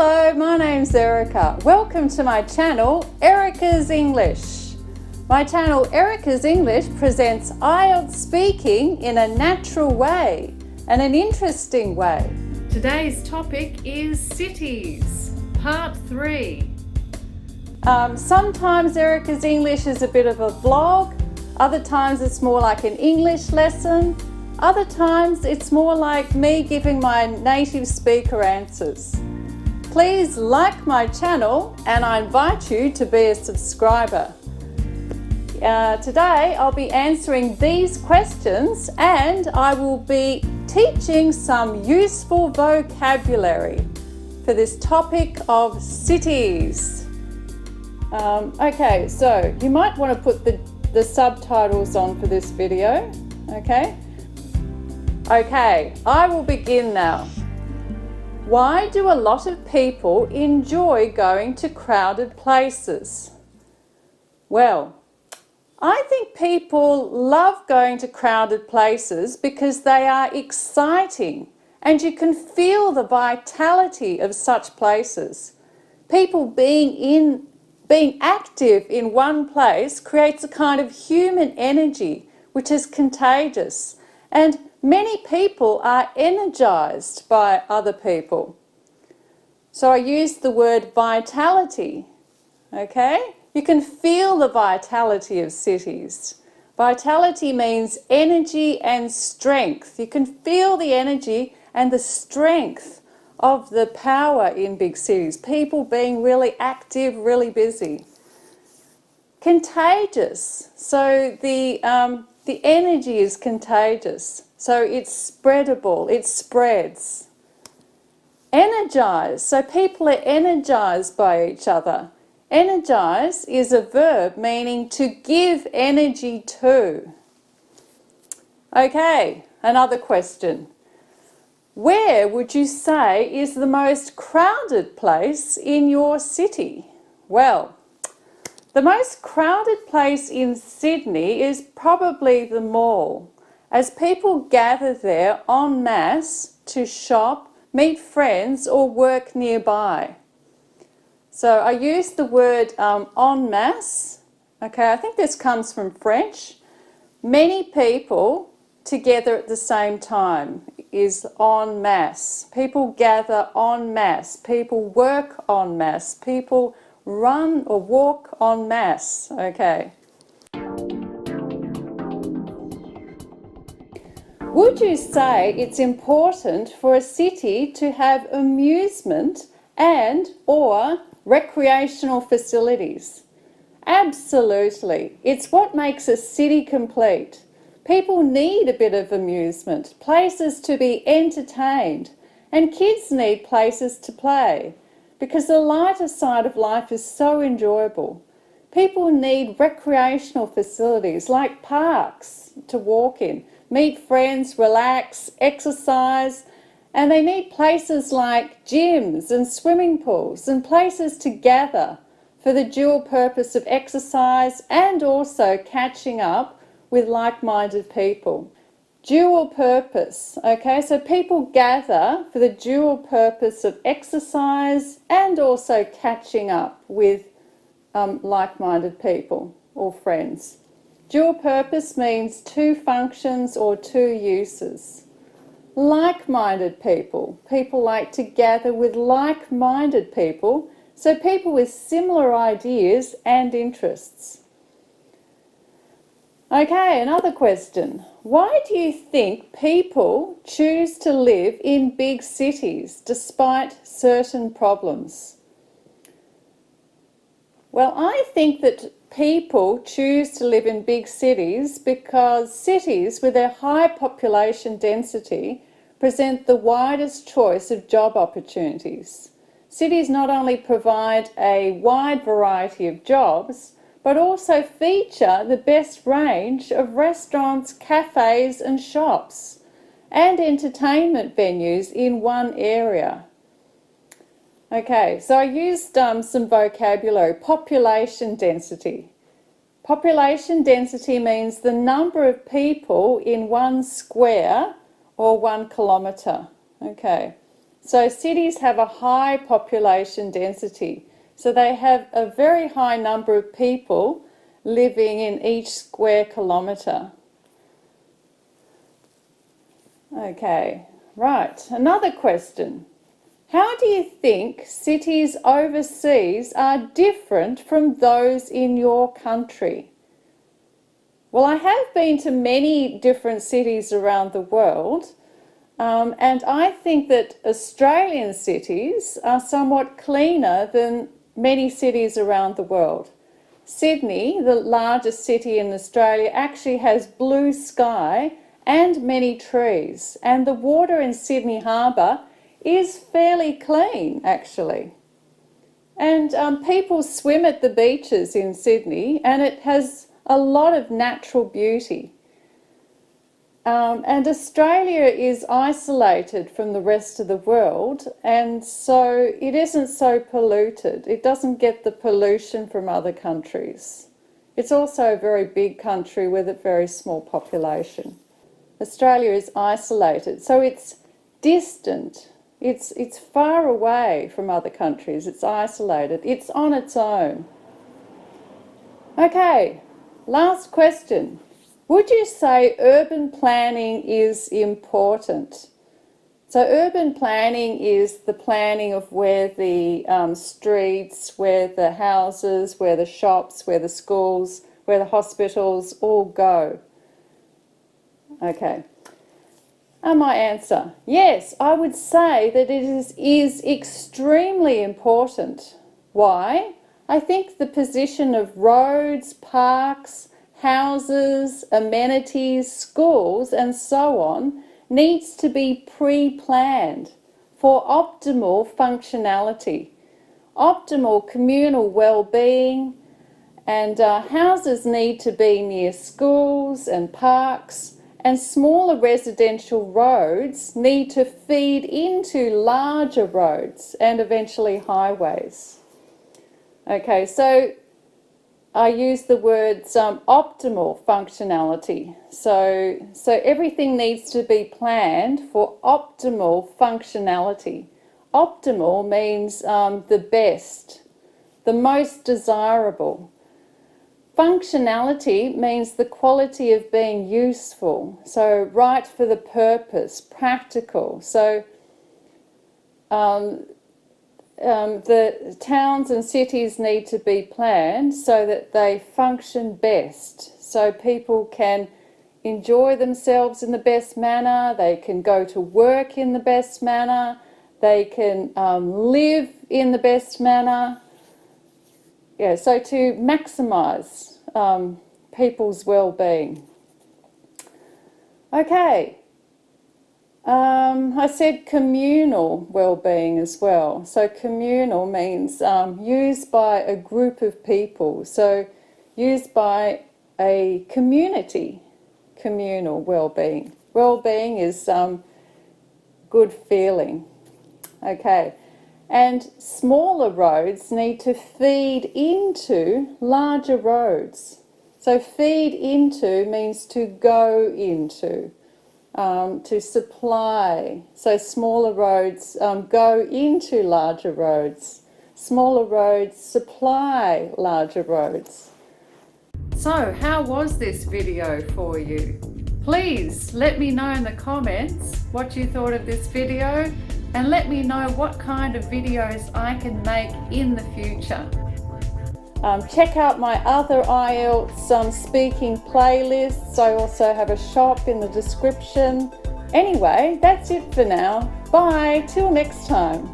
Hello, my name's Erica. Welcome to my channel, Erica's English. My channel, Erica's English, presents IELTS speaking in a natural way and an interesting way. Today's topic is cities, part 3. Sometimes Erica's English is a bit of a vlog, other times it's more like an English lesson, other times it's more like me giving my native speaker answers. Please like my channel and I invite you to be a subscriber. Today I'll be answering these questions and I will be teaching some useful vocabulary for this topic of cities. Okay, so you might want to put the subtitles on for this video, okay? Okay, I will begin now. Why do a lot of people enjoy going to crowded places? Well, I think people love going to crowded places because they are exciting and you can feel the vitality of such places. People being active in one place creates a kind of human energy which is contagious, and many people are energized by other people. So I use the word vitality, okay? You can feel the vitality of cities. Vitality means energy and strength. You can feel the energy and the strength of the power in big cities. People being really active, really busy. Contagious. So the energy is contagious. So it's spreadable, it spreads. Energize. So people are energized by each other. Energize is a verb meaning to give energy to. Okay, another question. Where would you say is the most crowded place in your city? Well, the most crowded place in Sydney is probably the mall, as people gather there en masse to shop, meet friends or work nearby. So I use the word en masse. Okay, I think this comes from French. Many people together at the same time is en masse. People gather en masse. People work en masse. People run or walk en masse. Okay. Would you say it's important for a city to have amusement and or recreational facilities? Absolutely. It's what makes a city complete. People need a bit of amusement, places to be entertained, and kids need places to play because the lighter side of life is so enjoyable. People need recreational facilities like parks to walk in, meet friends, relax, exercise, and they need places like gyms and swimming pools and places to gather for the dual purpose of exercise and also catching up with like-minded people. Dual purpose, okay, so people gather for the dual purpose of exercise and also catching up with like-minded people or friends. Dual purpose means two functions or two uses. Like-minded people. People like to gather with like-minded people, so people with similar ideas and interests. Okay, another question. Why do you think people choose to live in big cities despite certain problems? Well, I think that people choose to live in big cities because cities with their high population density present the widest choice of job opportunities. Cities not only provide a wide variety of jobs, but also feature the best range of restaurants, cafes and shops and entertainment venues in one area. Okay, so I used some vocabulary. Population density. Population density means the number of people in 1 square or 1 kilometre. Okay, So cities have a high population density. So they have a very high number of people living in each square kilometre. Okay, right, another question. How do you think cities overseas are different from those in your country? Well, I have been to many different cities around the world, and I think that Australian cities are somewhat cleaner than many cities around the world. Sydney, the largest city in Australia, actually has blue sky and many trees, and the water in Sydney Harbour is fairly clean, actually. And people swim at the beaches in Sydney, and it has a lot of natural beauty. And Australia is isolated from the rest of the world, and so it isn't so polluted. It doesn't get the pollution from other countries. It's also a very big country with a very small population. Australia is isolated, so it's distant. It's far away from other countries. It's isolated. It's on its own. Okay, last question. Would you say urban planning is important? So urban planning is the planning of where the streets, where the houses, where the shops, where the schools, where the hospitals all go. Okay. And my answer, yes, I would say that it is extremely important. Why? I think the position of roads, parks, houses, amenities, schools, and so on needs to be pre-planned for optimal functionality, optimal communal well-being, and houses need to be near schools and parks, and smaller residential roads need to feed into larger roads and eventually highways. Okay, so I use the words optimal functionality. So everything needs to be planned for optimal functionality. Optimal means the best, the most desirable. Functionality means the quality of being useful, so right for the purpose, practical. So the towns and cities need to be planned so that they function best, so people can enjoy themselves in the best manner, they can go to work in the best manner, they can live in the best manner. Yeah, so to maximise people's well-being. Okay, I said communal well-being as well. So communal means used by a group of people, so used by a community, communal well-being. Well-being is good feeling. Okay. And smaller roads need to feed into larger roads. So feed into means to go into, to supply. So smaller roads go into larger roads. Smaller roads supply larger roads. So, how was this video for you? Please let me know in the comments what you thought of this video, and let me know what kind of videos I can make in the future. Check out my other IELTS speaking playlists. I also have a shop in the description. Anyway, that's it for now. Bye, till next time.